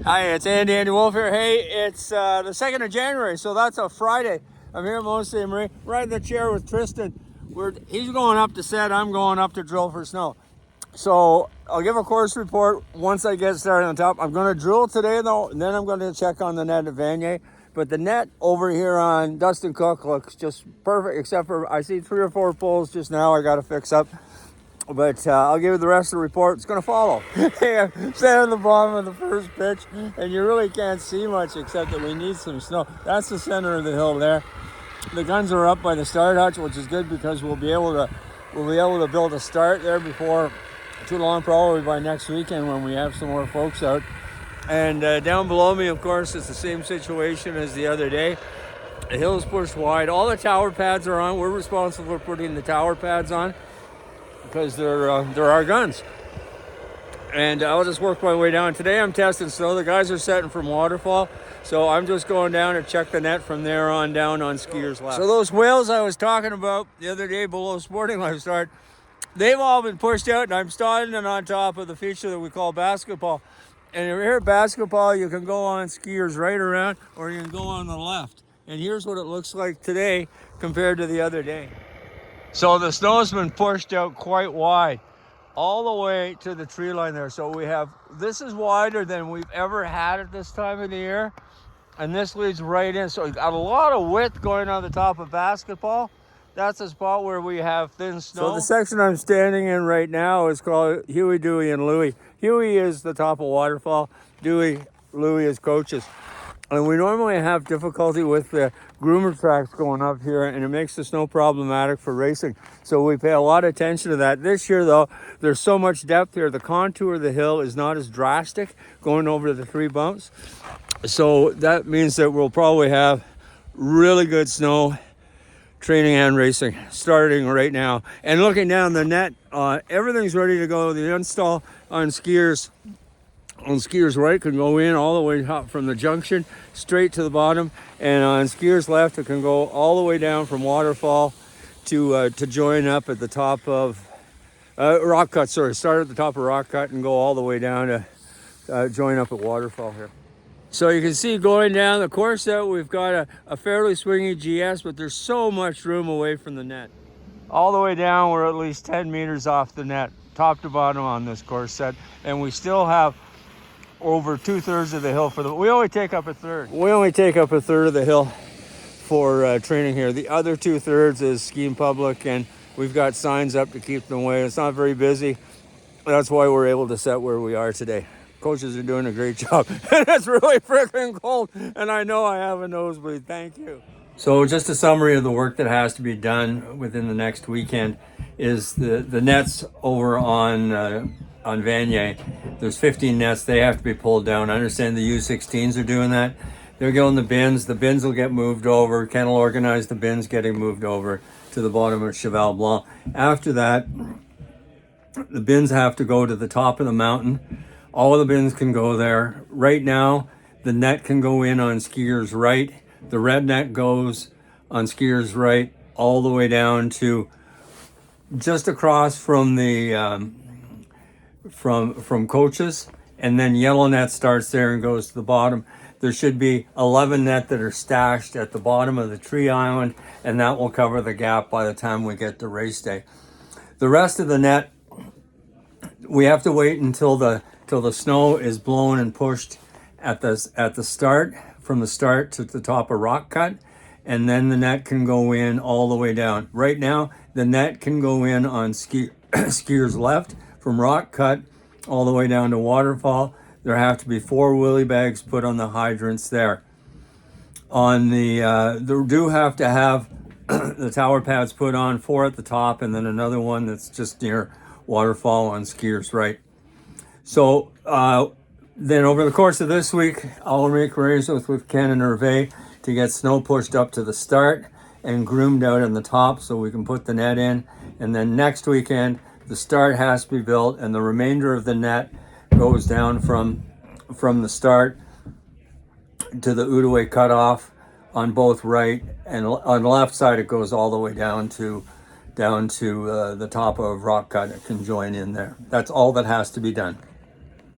Hi, it's Andy Wolf here. Hey, it's the 2nd of January, so that's a Friday. I'm here at Mostly Marie, right in the chair with Tristan. He's going up to set, I'm going up to drill for snow. So I'll give a course report once I get started on top. I'm going to drill today though, and then I'm going to check on the net at Vanier. But the net over here on Dustin Cook looks just perfect, except for I see 3 or 4 poles just now I got to fix up. But I'll give you the rest of the report. It's going to follow. I'm standing at the bottom of the first pitch, and you really can't see much except that we need some snow. That's the center of the hill there. The guns are up by the start hutch, which is good because we'll be able to build a start there before too long, probably by next weekend when we have some more folks out. And down below me, of course, it's the same situation as the other day. The hill is pushed wide. All the tower pads are on. We're responsible for putting the tower pads on, because they're our guns. And I'll just work my way down. Today I'm testing snow. The guys are setting from waterfall, so I'm just going down to check the net from there on down on skiers left. So those whales I was talking about the other day below Sporting Life Start, they've all been pushed out, and I'm standing on top of the feature that we call basketball. And here at basketball, you can go on skiers right around, or you can go on the left. And here's what it looks like today compared to the other day. So the snow's been pushed out quite wide, all the way to the tree line there. So this is wider than we've ever had at this time of the year. And this leads right in. So we've got a lot of width going on the top of basketball. That's the spot where we have thin snow. So the section I'm standing in right now is called Huey, Dewey, and Louie. Huey is the top of waterfall. Dewey, Louie is coaches. And we normally have difficulty with the groomer tracks going up here, and it makes the snow problematic for racing. So we pay a lot of attention to that. This year, though, there's so much depth here. The contour of the hill is not as drastic going over the 3 bumps. So that means that we'll probably have really good snow training and racing starting right now. And looking down the net, everything's ready to go. The install on skiers right can go in all the way up from the junction straight to the bottom, and on skiers left it can go all the way down from waterfall to join up at the top of rock cut. Start at the top of rock cut and go all the way down to join up at waterfall here. So you can see going down the course that we've got a fairly swingy GS, but there's so much room away from the net. All the way down, we're at least 10 meters off the net, top to bottom on this course set, and we still have over 2/3 of the hill we only take up a third. We only take up a third of the hill for training here. The other 2/3 is skiing public, and we've got signs up to keep them away. It's not very busy. That's why we're able to set where we are today. Coaches are doing a great job. It's really freaking cold, and I know I have a nosebleed. Thank you. So just a summary of the work that has to be done within the next weekend is the nets over on Vanier. There's 15 nets. They have to be pulled down. I understand the U16s are doing that. They're going the bins. The bins will get moved over. Ken will organize the bins getting moved over to the bottom of Cheval Blanc. After that, the bins have to go to the top of the mountain. All of the bins can go there. Right now, the net can go in on skiers right. The red net goes on skiers right all the way down to just across from the from coaches, and then yellow net starts there and goes to the bottom. There should be 11 net that are stashed at the bottom of the tree island, and that will cover the gap by the time we get to race day. The rest of the net, we have to wait until the snow is blown and pushed at the start, from the start to the top of rock cut, and then the net can go in all the way down. Right now, the net can go in on skiers left from rock cut all the way down to waterfall. There have to be 4 willy bags put on the hydrants there. On they do have to have the tower pads put on, 4 at the top, and then another one that's just near waterfall on skiers right. So then over the course of this week, I'll make arrangements with Ken and Hervé to get snow pushed up to the start and groomed out in the top so we can put the net in. And then next weekend, the start has to be built, and the remainder of the net goes down from the start to the Outaouais cutoff on both right, and on the left side it goes all the way down to the top of rock cut. It can join in there. That's all that has to be done.